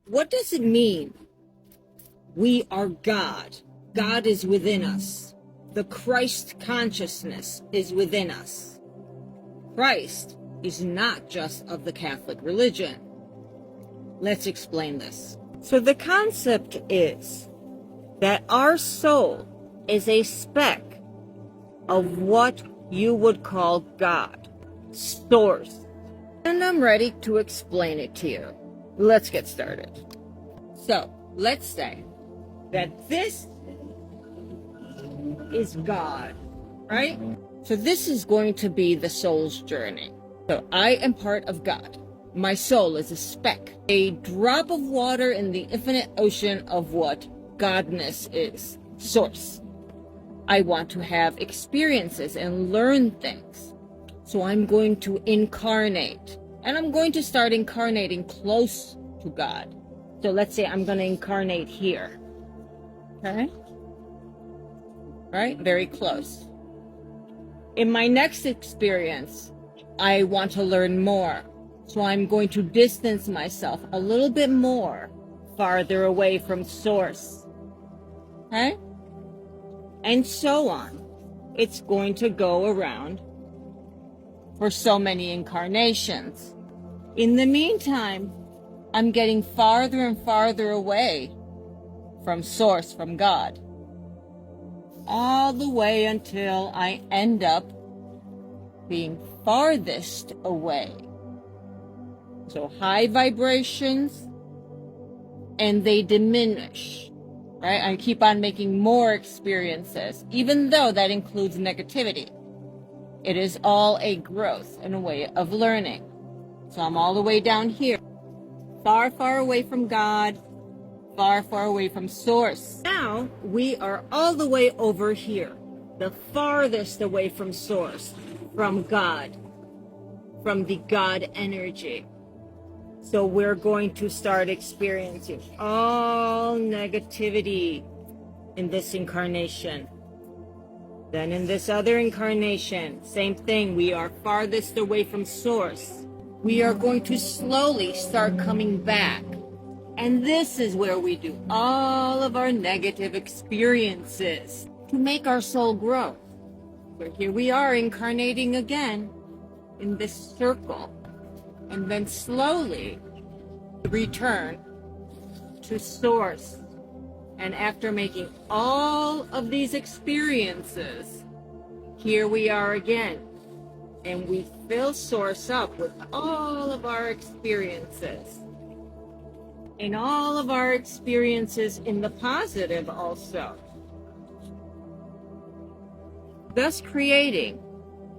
What does it mean? We are God. God is within us. The Christ consciousness is within us. Christ is not just of the Catholic religion. Let's explain this. So the concept is that our soul is a speck of what you would call God, source. And I'm ready to explain it to you. Let's get started. So let's say that this is God, right? So this is going to be the soul's journey. So I am part of God. My soul is a speck, a drop of water in the infinite ocean of what Godness is, source. I want to have experiences and learn things. So I'm going to incarnate, and I'm going to start incarnating close to God. So let's say I'm going to incarnate here. Okay? Right? Very close. In my next experience, I want to learn more. So I'm going to distance myself a little bit more, farther away from source. Okay? And so on. It's going to go around for so many incarnations. In the meantime, I'm getting farther and farther away from source, from God, all the way until I end up being farthest away. So high vibrations, and they diminish, right? I keep on making more experiences, even though that includes negativity. It is all a growth and a way of learning. So I'm all the way down here, far, far away from God, far, far away from source. Now we are all the way over here, the farthest away from source, from God, from the God energy. So we're going to start experiencing all negativity in this incarnation. Then in this other incarnation, same thing, we are farthest away from source. We are going to slowly start coming back. And this is where we do all of our negative experiences to make our soul grow. But here we are incarnating again in this circle. And then slowly return to source. And after making all of these experiences, here we are again. And we fill source up with all of our experiences. And all of our experiences in the positive also. Thus creating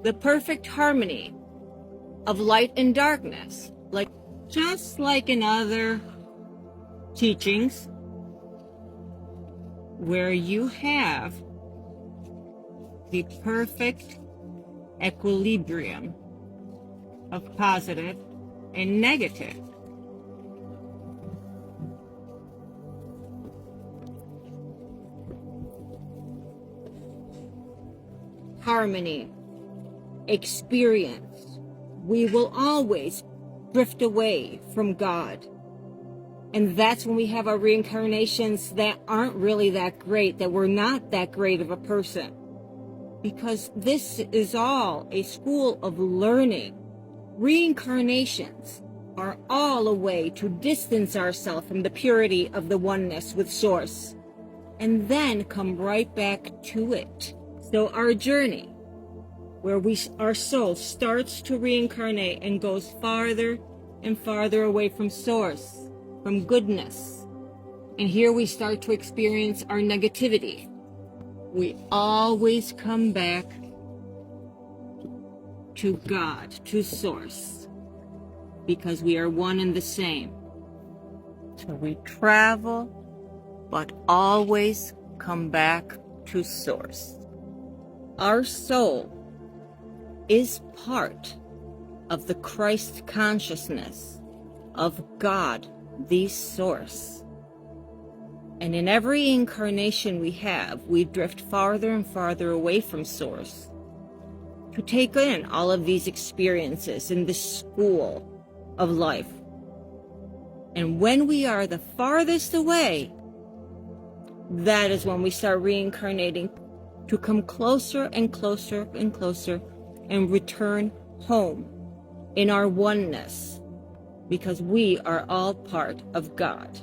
the perfect harmony of light and darkness, just like in other teachings, where you have the perfect equilibrium of positive and negative. Harmony, experience. We will always drift away from God. And that's when we have our reincarnations that aren't really that great, that we're not that great of a person. Because this is all a school of learning. Reincarnations are all a way to distance ourselves from the purity of the oneness with source, and then come right back to it. So our journey, where our soul starts to reincarnate and goes farther and farther away from source, from goodness. And here we start to experience our negativity. We always come back to God, to source, because we are one and the same. So we travel, but always come back to source. Our soul is part of the Christ consciousness of God, the source. And in every incarnation we have, we drift farther and farther away from source to take in all of these experiences in this school of life. And when we are the farthest away, that is when we start reincarnating to come closer and closer and closer and return home in our oneness, because we are all part of God.